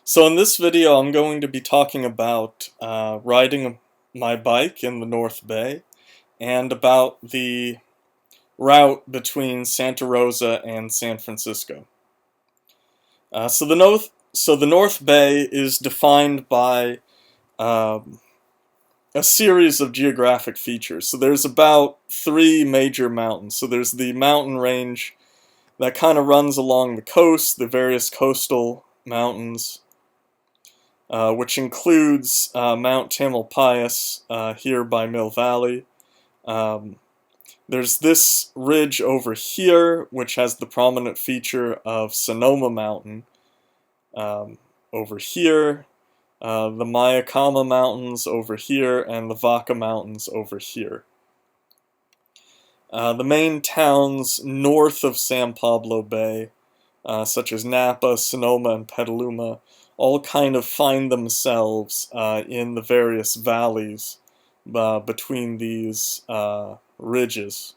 So in this video I'm going to be talking about riding my bike in the North Bay and about the route between Santa Rosa and San Francisco. So the North Bay is defined by um, a series of geographic features. So there's about three major mountains. So there's the mountain range that kind of runs along the coast, the various coastal mountains. Which includes Mount Tamalpais here by Mill Valley. Um, there's this ridge over here, which has the prominent feature of Sonoma Mountain. Over here, the Mayakama Mountains over here, and the Vaca Mountains over here. The main towns north of San Pablo Bay, such as Napa, Sonoma, and Petaluma, all kind of find themselves in the various valleys between these ridges.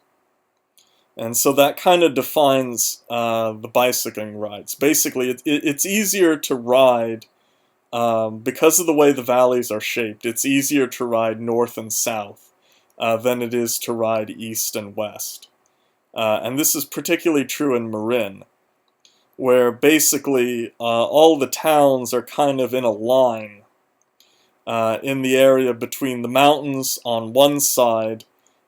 And so that kind of defines the bicycling rides. Basically, it's easier to ride because of the way the valleys are shaped. It's easier to ride north and south than it is to ride east and west. And this is particularly true in Marin, where basically all the towns are kind of in a line in the area between the mountains on one side,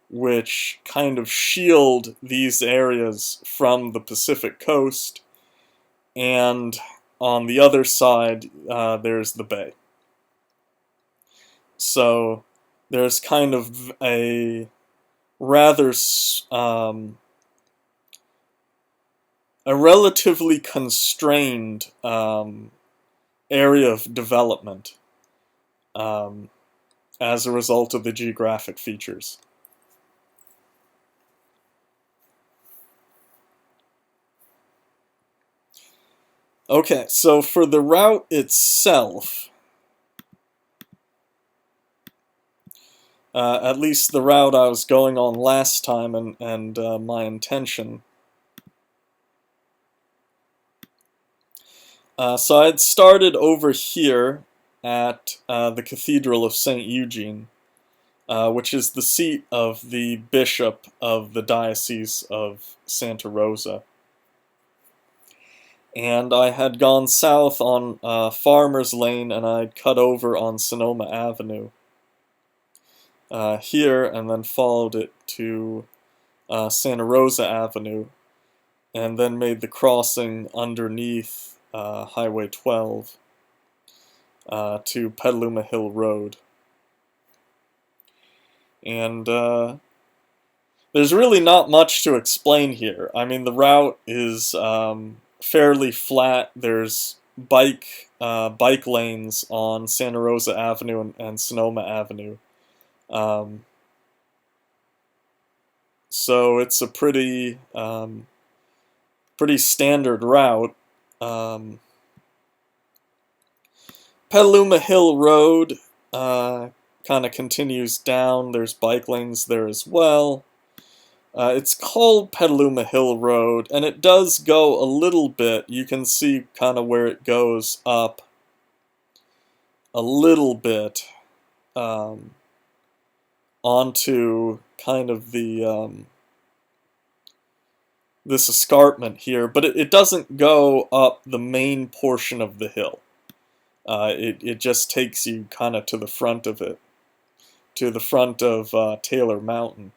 which kind of shield these areas from the Pacific coast, and on the other side there's the bay. So there's kind of a rather a relatively constrained area of development as a result of the geographic features. Okay, so for the route itself, at least the route I was going on last time and my intention. So I had started over here at the Cathedral of St. Eugene, which is the seat of the bishop of the Diocese of Santa Rosa. And I had gone south on Farmers Lane, and I'd cut over on Sonoma Avenue here, and then followed it to Santa Rosa Avenue, and then made the crossing underneath Highway 12 to Petaluma Hill Road. And there's really not much to explain here. I mean, the route is fairly flat. There's bike lanes on Santa Rosa Avenue and Sonoma Avenue. So it's a pretty standard route. Petaluma Hill Road kind of continues down. There's bike lanes there as well. It's called Petaluma Hill Road, and it does go a little bit. You can see kind of where it goes up a little bit onto kind of the this escarpment here, but it doesn't go up the main portion of the hill. It just takes you kind of to the front of it, to the front of Taylor Mountain.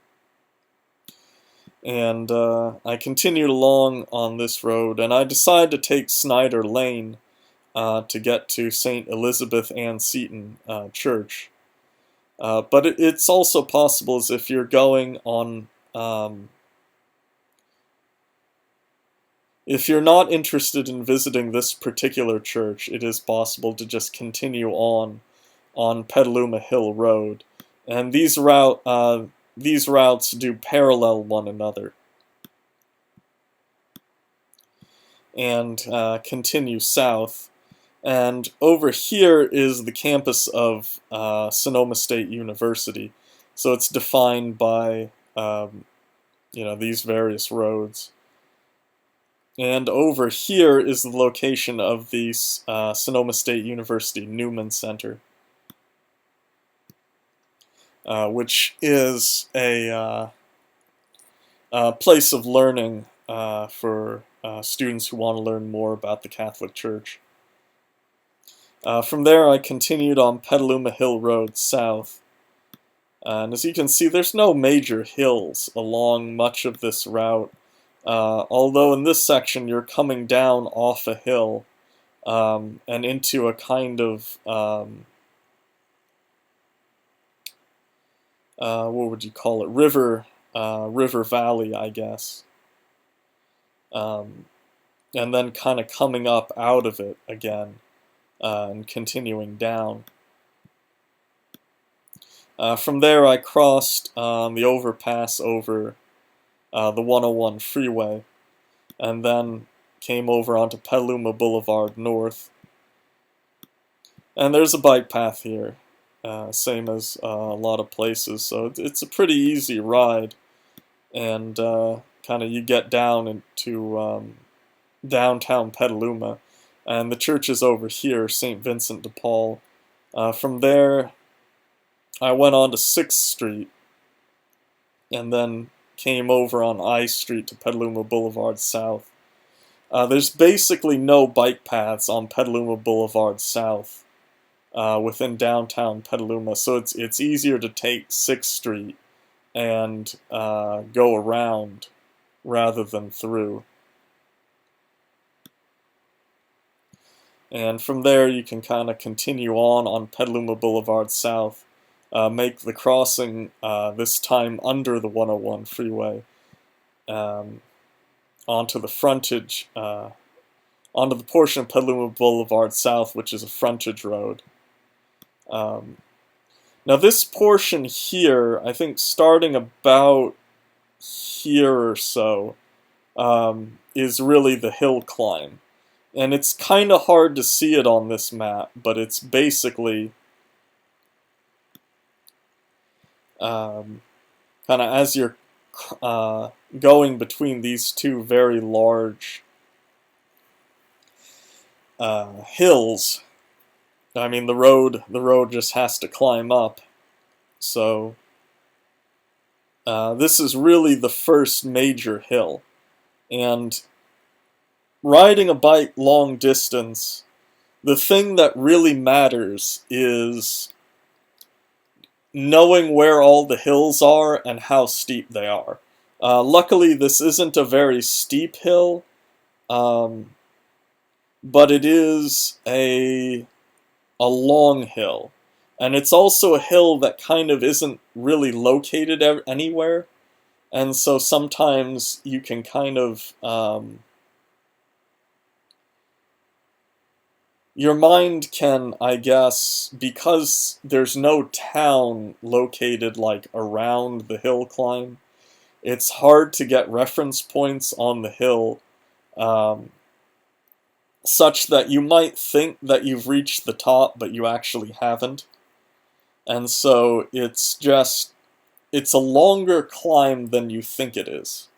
And I continued along on this road, and I decided to take Snyder Lane to get to St. Elizabeth Ann Seton Church. But it's also possible, as if you're going on, if you're not interested in visiting this particular church, it is possible to just continue on Petaluma Hill Road. And these routes do parallel one another and continue south. And over here is the campus of Sonoma State University. So it's defined by these various roads. And over here is the location of the Sonoma State University Newman Center, which is a place of learning for students who want to learn more about the Catholic Church. From there, I continued on Petaluma Hill Road south. And as you can see, there's no major hills along much of this route. Although in this section, you're coming down off a hill and into a kind of, what would you call it, river valley, I guess. And then kind of coming up out of it again and continuing down. From there, I crossed the overpass over the 101 freeway, and then came over onto Petaluma Boulevard North. And there's a bike path here, same as a lot of places, so it's a pretty easy ride, and kind of you get down into downtown Petaluma, and the church is over here, St. Vincent de Paul. From there, I went on to 6th Street, and then came over on I Street to Petaluma Boulevard South. There's basically no bike paths on Petaluma Boulevard South within downtown Petaluma, so it's easier to take 6th Street and go around rather than through. And from there you can kind of continue on Petaluma Boulevard South, make the crossing this time under the 101 freeway onto the frontage, onto the portion of Petaluma Boulevard South which is a frontage road. Now this portion here, I think starting about here or so, is really the hill climb. And it's kind of hard to see it on this map, but it's basically kind of as you're going between these two very large hills. I mean, the road just has to climb up. So this is really the first major hill, and riding a bike long distance, the thing that really matters is knowing where all the hills are and how steep they are. Luckily, this isn't a very steep hill, but it is a long hill. And it's also a hill that kind of isn't really located anywhere, and so sometimes you can kind of your mind can, I guess, because there's no town located like around the hill climb, it's hard to get reference points on the hill, such that you might think that you've reached the top, but you actually haven't. And so it's a longer climb than you think it is.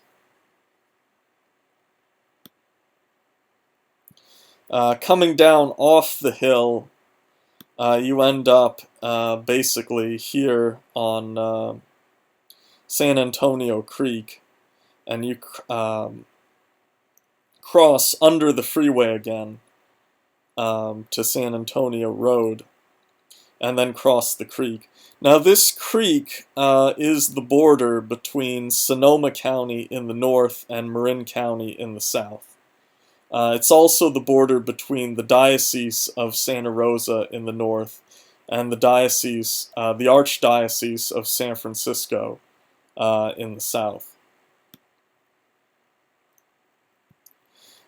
Coming down off the hill, you end up basically here on San Antonio Creek, and you cross under the freeway again to San Antonio Road, and then cross the creek. Now this creek is the border between Sonoma County in the north and Marin County in the south. It's also the border between the Diocese of Santa Rosa in the north and the Archdiocese of San Francisco in the south.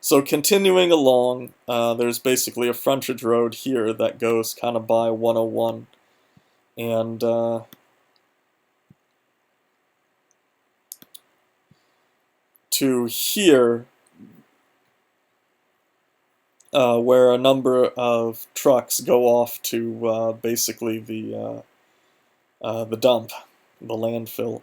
So continuing along, there's basically a frontage road here that goes kind of by 101, and to here, where a number of trucks go off to basically the dump, the landfill.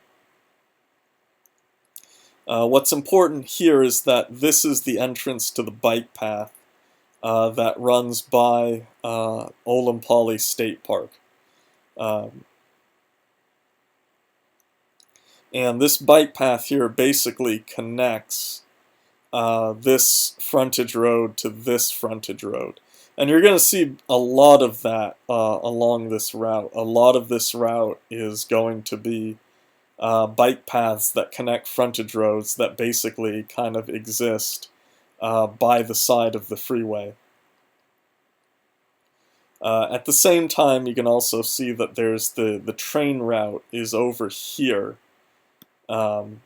What's important here is that this is the entrance to the bike path that runs by Olompali State Park. Um, and this bike path here basically connects this frontage road to this frontage road. And you're going to see a lot of that along this route. A lot of this route is going to be bike paths that connect frontage roads that basically kind of exist by the side of the freeway. At the same time, you can also see that there's the train route is over here for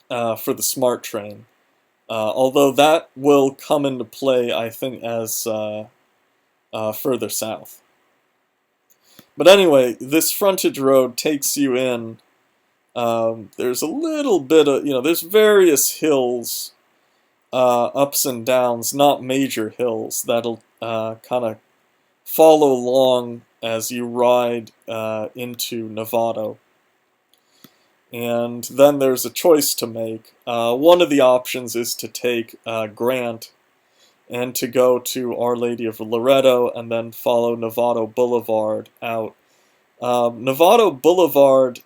the SMART train. Although that will come into play, I think, as further south. But anyway, this frontage road takes you in. There's a little bit of, there's various hills, ups and downs, not major hills, that'll kind of follow along as you ride into Novato. And then there's a choice to make. One of the options is to take Grant and to go to Our Lady of Loretto and then follow Novato Boulevard out. Novato Boulevard,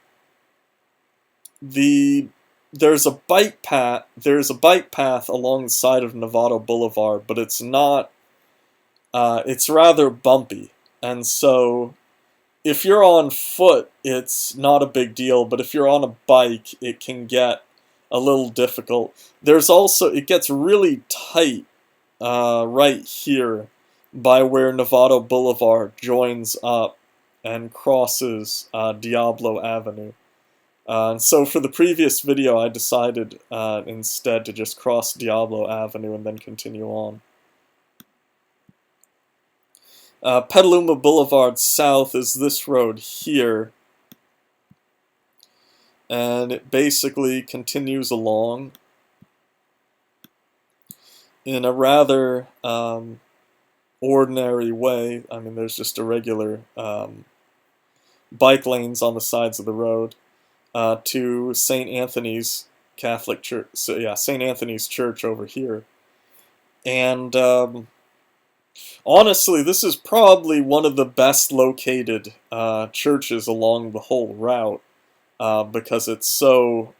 there's a bike path along the side of Novato Boulevard, but it's not. It's rather bumpy, and so if you're on foot, it's not a big deal, but if you're on a bike, it can get a little difficult. It gets really tight right here by where Novato Boulevard joins up and crosses Diablo Avenue. And so for the previous video, I decided instead to just cross Diablo Avenue and then continue on. Petaluma Boulevard south is this road here, and it basically continues along in a rather ordinary way. I mean, there's just irregular bike lanes on the sides of the road to St. Anthony's Catholic Church. So yeah, St. Anthony's Church over here, and honestly, this is probably one of the best located churches along the whole route because it's so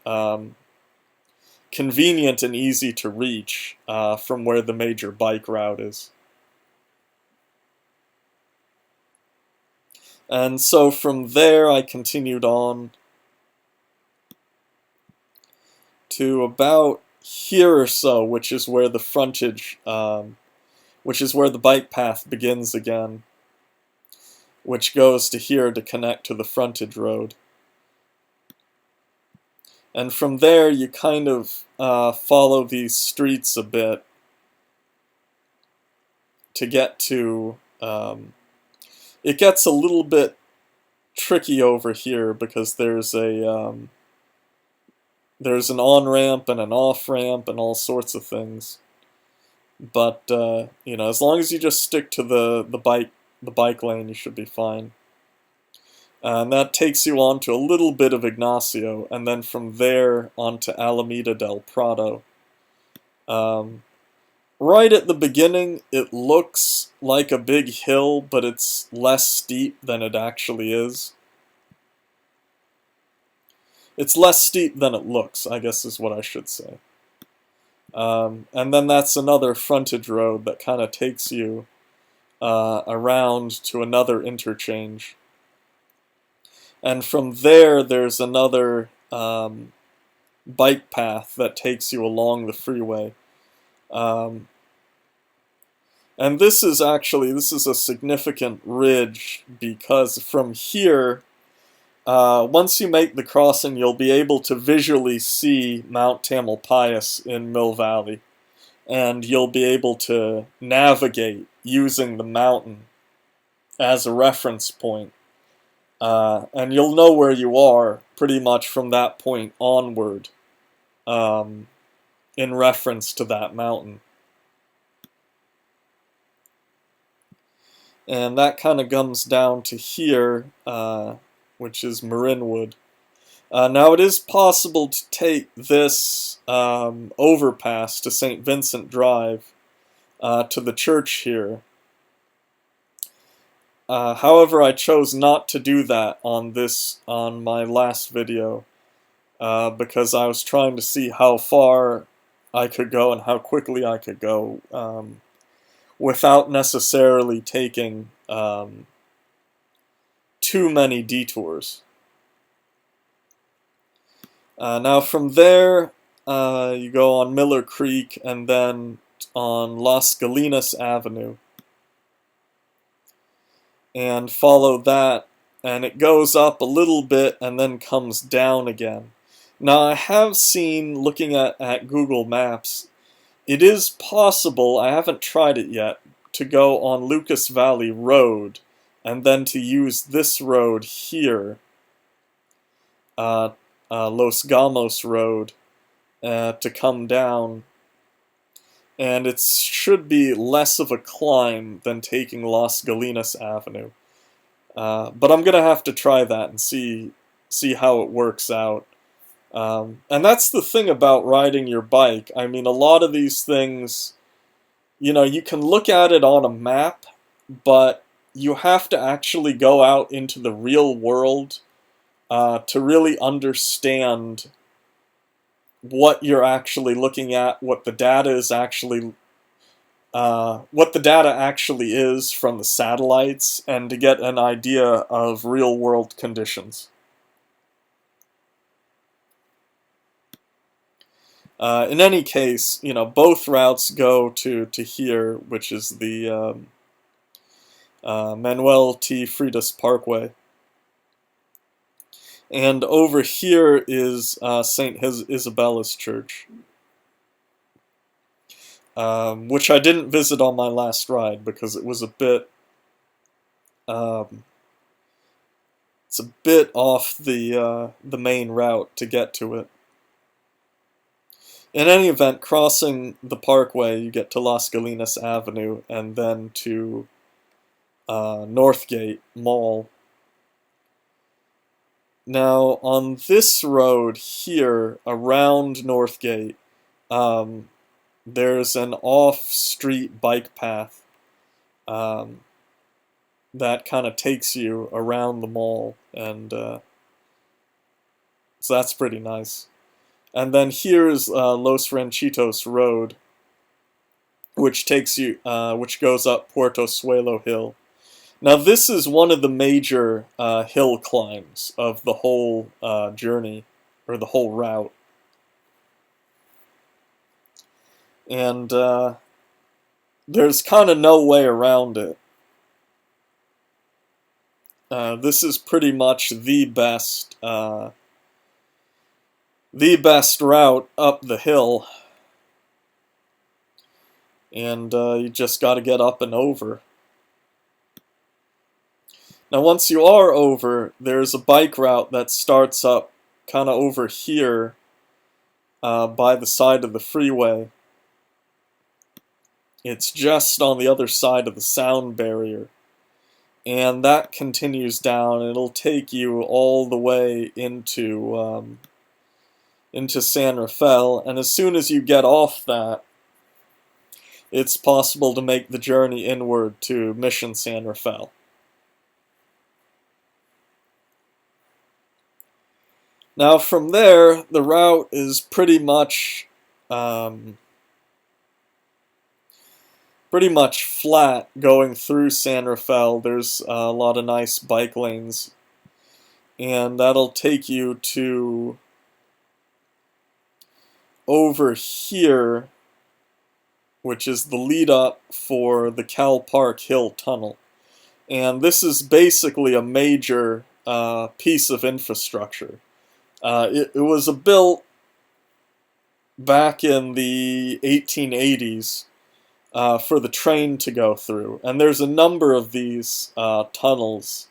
convenient and easy to reach from where the major bike route is. And so from there I continued on to about here or so, which is where the frontage which is where the bike path begins again, which goes to here to connect to the frontage road. And from there, you kind of follow these streets a bit to get to... it gets a little bit tricky over here because there's an on-ramp and an off-ramp and all sorts of things. But as long as you just stick to the bike lane, you should be fine. And that takes you on to a little bit of Ignacio, and then from there on to Alameda Del Prado. Right at the beginning, it looks like a big hill, but it's less steep than it actually is. It's less steep than it looks, I guess is what I should say. And then that's another frontage road that kind of takes you around to another interchange. And from there, there's another bike path that takes you along the freeway. And this is a significant ridge because from here, once you make the crossing, you'll be able to visually see Mount Tamalpais in Mill Valley. And you'll be able to navigate using the mountain as a reference point. And you'll know where you are pretty much from that point onward in reference to that mountain. And that kind of comes down to here, which is Marinwood. Now it is possible to take this overpass to St. Vincent Drive to the church here. However, I chose not to do that on my last video because I was trying to see how far I could go and how quickly I could go without necessarily taking too many detours. Now from there, you go on Miller Creek and then on Las Galinas Avenue and follow that, and it goes up a little bit and then comes down again. Now I have seen, looking at Google Maps, it is possible, I haven't tried it yet, to go on Lucas Valley Road and then to use this road here, Los Gamos Road, to come down, and it should be less of a climb than taking Las Galinas Avenue. But I'm gonna have to try that and see how it works out. And that's the thing about riding your bike. I mean, a lot of these things, you know, you can look at it on a map, but you have to actually go out into the real world to really understand what you're actually looking at, what the data is actually, what the data actually is from the satellites, and to get an idea of real world conditions. In any case, you know, both routes go to here, which is the Manuel T. Freitas Parkway. And over here is St. Isabella's Church, which I didn't visit on my last ride because it was a bit, it's a bit off the main route to get to it. In any event, crossing the parkway, you get to Las Galinas Avenue and then to Northgate Mall. Now, on this road here, around Northgate, there's an off-street bike path that kind of takes you around the mall, and so that's pretty nice. And then here's Los Ranchitos Road, which takes you, which goes up Puerto Suelo Hill. Now this is one of the major hill climbs of the whole journey, or the whole route. And there's kind of no way around it. This is pretty much the best route up the hill. And you just got to get up and over. Now once you are over, there's a bike route that starts up kind of over here by the side of the freeway. It's just on the other side of the sound barrier. And that continues down, and it'll take you all the way into San Rafael, and as soon as you get off that, it's possible to make the journey inward to Mission San Rafael. Now from there, the route is pretty much flat going through San Rafael. There's a lot of nice bike lanes, and that'll take you to over here, which is the lead up for the Cal Park Hill Tunnel. And this is basically a major piece of infrastructure. It was built back in the 1880s for the train to go through. And there's a number of these tunnels.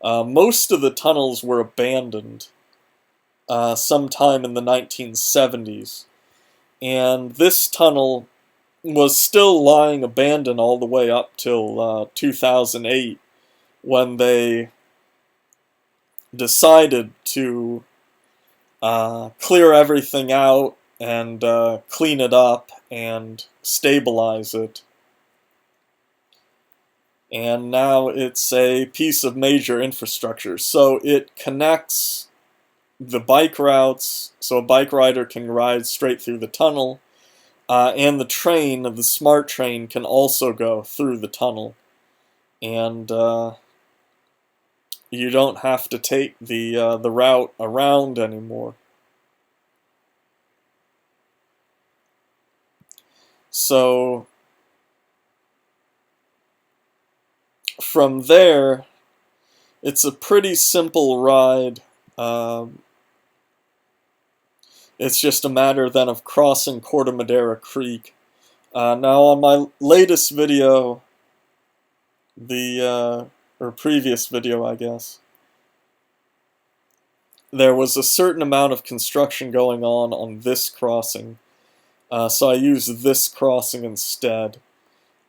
Most of the tunnels were abandoned sometime in the 1970s. And this tunnel was still lying abandoned all the way up till 2008, when they decided to clear everything out and clean it up and stabilize it. And now it's a piece of major infrastructure. So it connects the bike routes, so a bike rider can ride straight through the tunnel, and the train, the smart train, can also go through the tunnel. And you don't have to take the route around anymore. So from there, it's a pretty simple ride. It's just a matter then of crossing Corte Madera Creek. Now on my latest video, or previous video I guess, there was a certain amount of construction going on this crossing. So I used this crossing instead,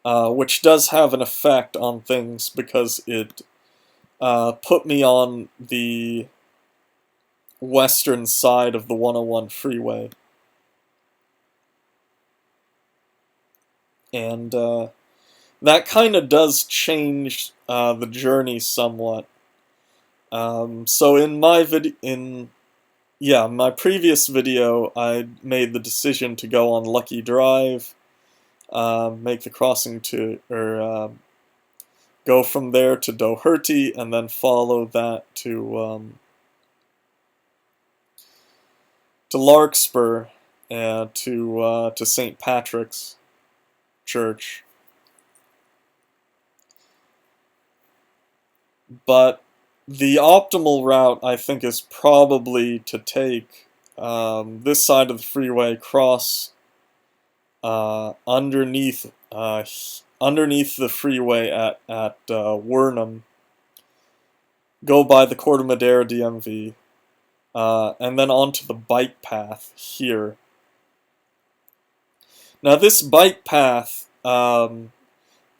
which does have an effect on things because it put me on the western side of the 101 freeway. And that kind of does change the journey somewhat. So in my my previous video, I made the decision to go on Lucky Drive, make the crossing or go from there to Doherty, and then follow that to Larkspur and to St. Patrick's Church. But the optimal route, I think, is probably to take this side of the freeway, cross underneath the freeway at Wernham, go by the Corte Madera DMV, and then onto the bike path here. Now this bike path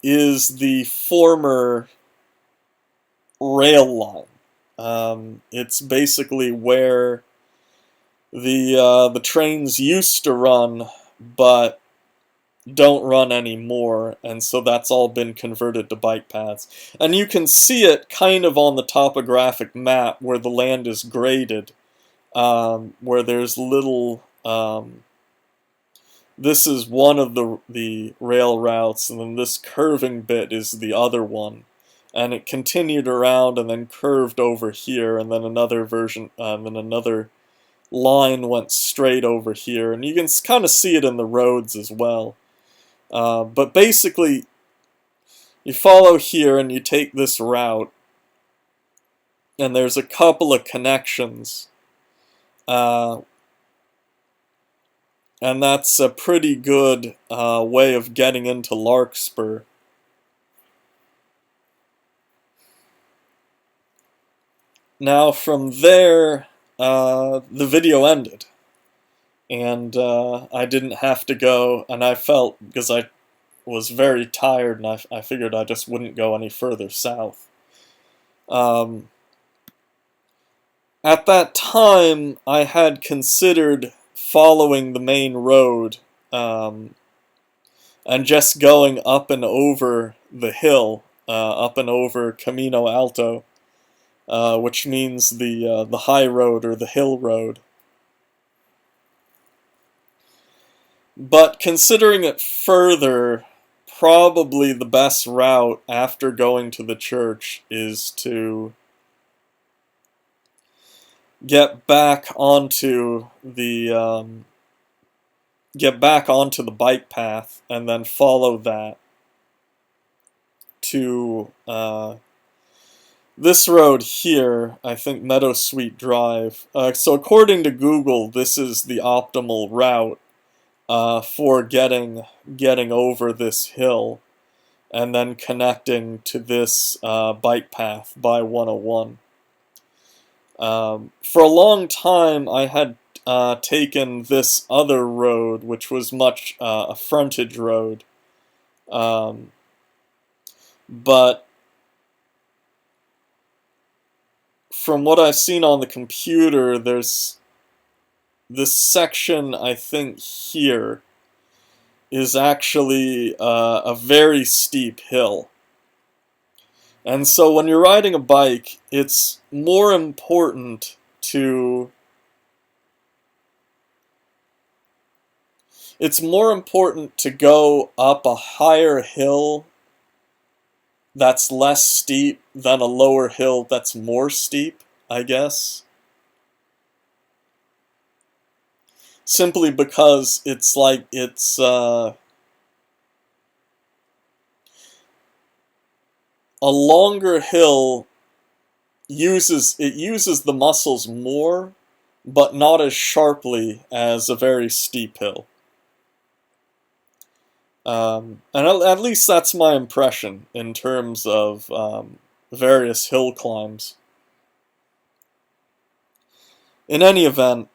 is the former rail line. It's basically where the trains used to run, but don't run anymore, and so that's all been converted to bike paths. And you can see it kind of on the topographic map where the land is graded, where there's little. This is one of the rail routes, and then this curving bit is the other one. And it continued around and then curved over here, and then another version, then another line went straight over here. And you can kind of see it in the roads as well. But basically, you follow here and you take this route, and there's a couple of connections. And that's a pretty good way of getting into Larkspur. Now from there, the video ended. And I didn't have to go, and I felt, because I was very tired, and I figured I just wouldn't go any further south. At that time, I had considered following the main road, and just going up and over the hill, up and over Camino Alto, which means the high road or the hill road. But considering it further, probably the best route after going to the church is to get back onto the bike path and then follow that to this road here, I think Meadow Sweet Drive. So according to Google, this is the optimal route for getting over this hill and then connecting to this bike path by 101. For a long time, I had taken this other road, which was much a frontage road, but from what I've seen on the computer, there's this section, I think, here is actually a very steep hill. And so when you're riding a bike, it's more important to go up a higher hill that's less steep than a lower hill that's more steep, I guess. Simply because it's a longer hill uses the muscles more, but not as sharply as a very steep hill. And at least that's my impression in terms of various hill climbs. In any event,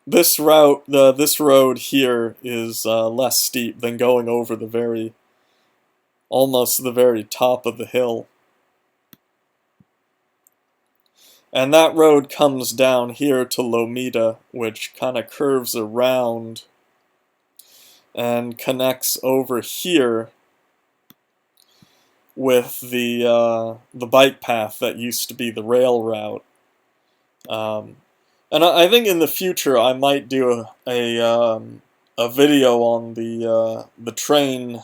this road here is less steep than going over almost the very top of the hill. And that road comes down here to Lomita, which kind of curves around and connects over here with the bike path that used to be the rail route. And I think in the future I might do a video on the trains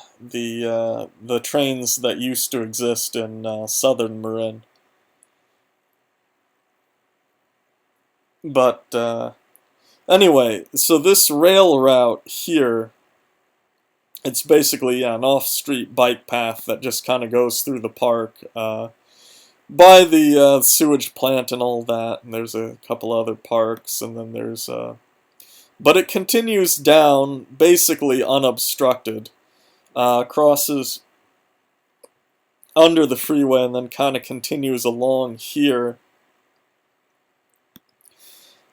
that used to exist in southern Marin. But anyway, so this rail route here, it's basically an off-street bike path that just kind of goes through the park by the sewage plant and all that, and there's a couple other parks, and then there's but it continues down basically unobstructed, crosses under the freeway, and then kind of continues along here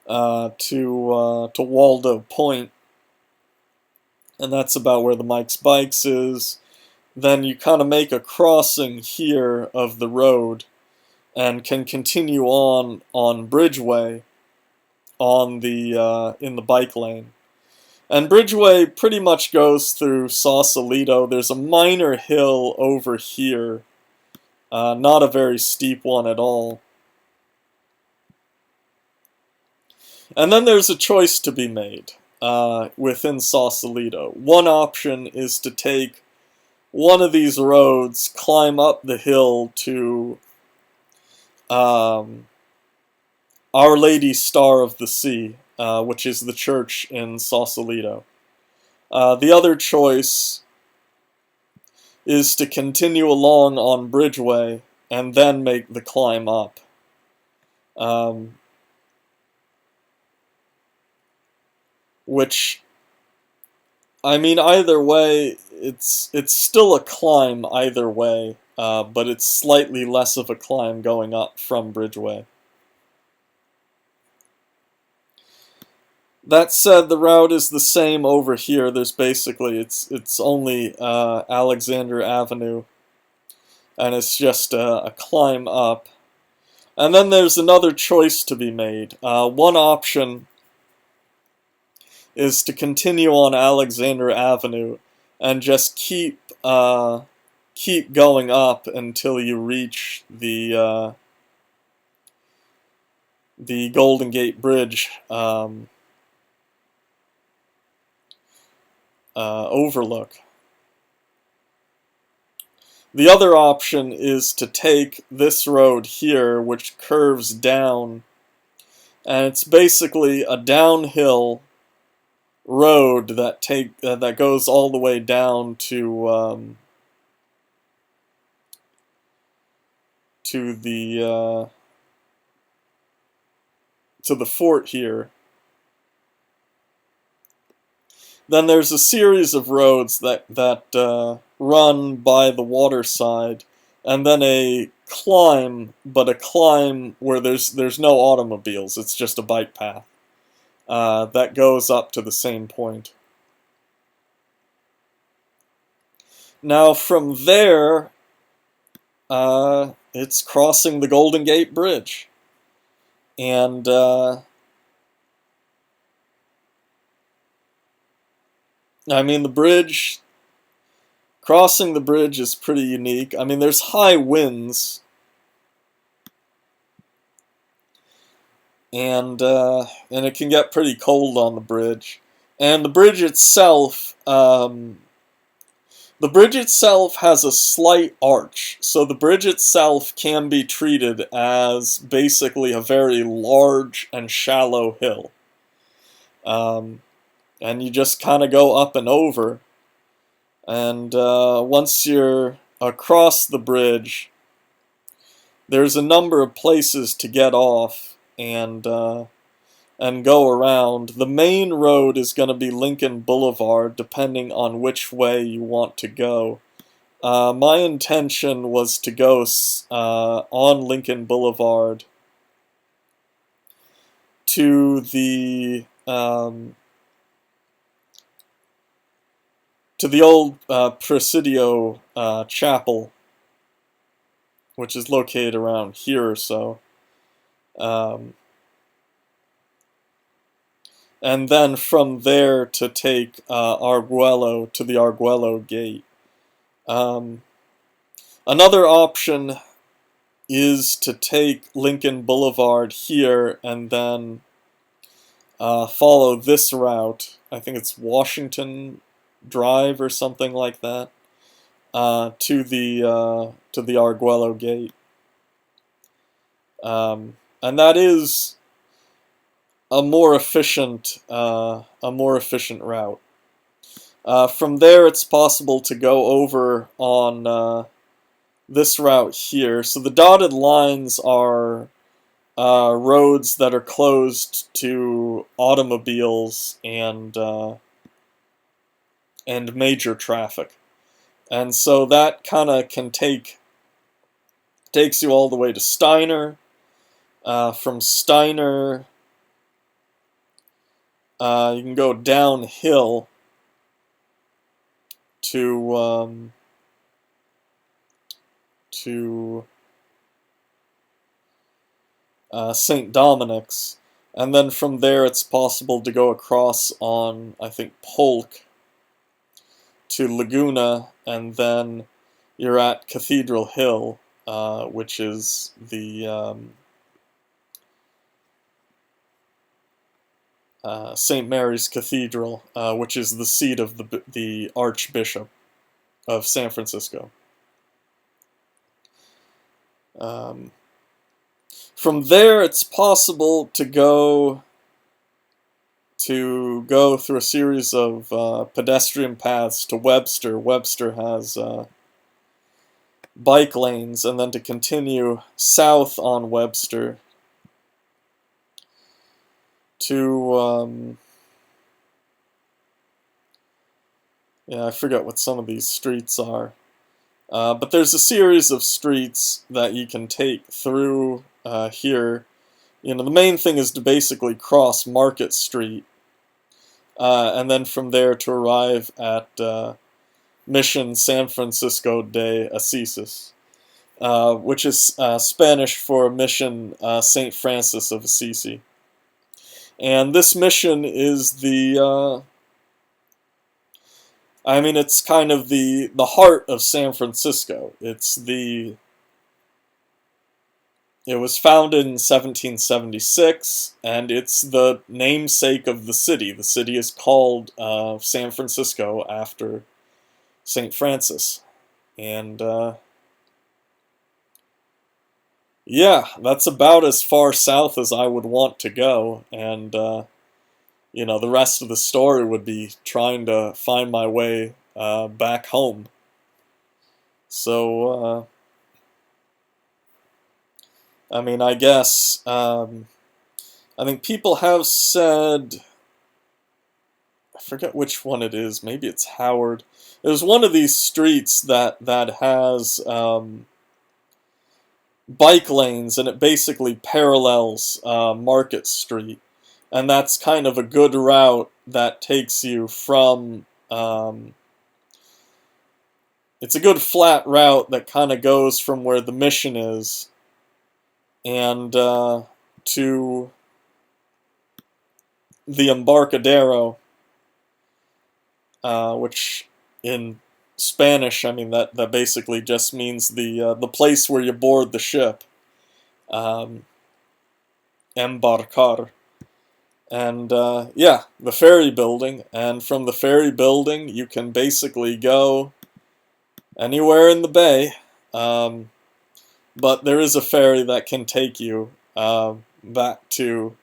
to Waldo Point, and that's about where the Mike's Bikes is. Then you kind of make a crossing here of the road and can continue on Bridgeway on the in the bike lane. And Bridgeway pretty much goes through Sausalito. There's a minor hill over here, not a very steep one at all. And then there's a choice to be made within Sausalito. One option is to take one of these roads, climb up the hill to Our Lady Star of the Sea, which is the church in Sausalito. The other choice is to continue along on Bridgeway and then make the climb up. Which, I mean, either way, it's still a climb either way, but it's slightly less of a climb going up from Bridgeway. That said, the route is the same over here. There's basically, it's only Alexander Avenue, and it's just a climb up. And then there's another choice to be made. One option is to continue on Alexander Avenue and just keep going up until you reach the Golden Gate Bridge overlook. The other option is to take this road here, which curves down, and it's basically a downhill road that goes all the way down to the fort here. Then there's a series of roads that run by the waterside, and then a climb, but a climb where there's no automobiles. It's just a bike path that goes up to the same point. Now from there, it's crossing the Golden Gate Bridge, and I mean, the bridge, crossing the bridge is pretty unique. I mean, there's high winds, and it can get pretty cold on the bridge. And the bridge itself has a slight arch, so the bridge itself can be treated as basically a very large and shallow hill. Um, and you just kind of go up and over. And once you're across the bridge, there's a number of places to get off and go around. The main road is going to be Lincoln Boulevard, depending on which way you want to go. My intention was to go on Lincoln Boulevard to the old Presidio Chapel, which is located around here or so. And then from there to take Arguello to the Arguello Gate. Another option is to take Lincoln Boulevard here and then follow this route. I think it's Washington Drive or something like that, to the Arguello Gate. And that is a more efficient route. From there, it's possible to go over on this route here. So the dotted lines are roads that are closed to automobiles and major traffic, and so that kind of takes you all the way to Steiner. From Steiner, you can go downhill to St. Dominic's, and then from there it's possible to go across on, I think, Polk to Laguna, and then you're at Cathedral Hill, which is the St. Mary's Cathedral, which is the seat of the Archbishop of San Francisco. From there, it's possible to go through a series of pedestrian paths to Webster. Webster has bike lanes, and then to continue south on Webster to yeah, I forget what some of these streets are. But there's a series of streets that you can take through here. You know, the main thing is to basically cross Market Street, and then from there to arrive at Mission San Francisco de Asís, which is Spanish for Mission St. Francis of Assisi. And this mission is I mean, it's kind of the heart of San Francisco. It was founded in 1776, and it's the namesake of the city. The city is called San Francisco after St. Francis. And yeah, that's about as far south as I would want to go. And you know, the rest of the story would be trying to find my way back home. So, I mean, I guess, I think people have said, I forget which one it is, maybe it's Howard. There's one of these streets that has bike lanes, and it basically parallels Market Street. And that's kind of a good route that takes you from, it's a good flat route that kind of goes from where the mission is and to the Embarcadero. which in Spanish, I mean that basically just means the place where you board the ship, embarcar, and yeah, the ferry building. And from the ferry building, you can basically go anywhere in the bay. But there is a ferry that can take you back to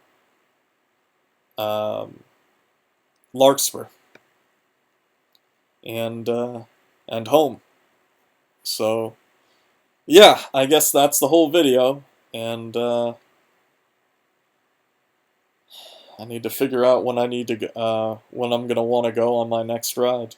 Larkspur and home. So yeah, I guess that's the whole video, and I need to figure out when I need to when I'm gonna want to go on my next ride.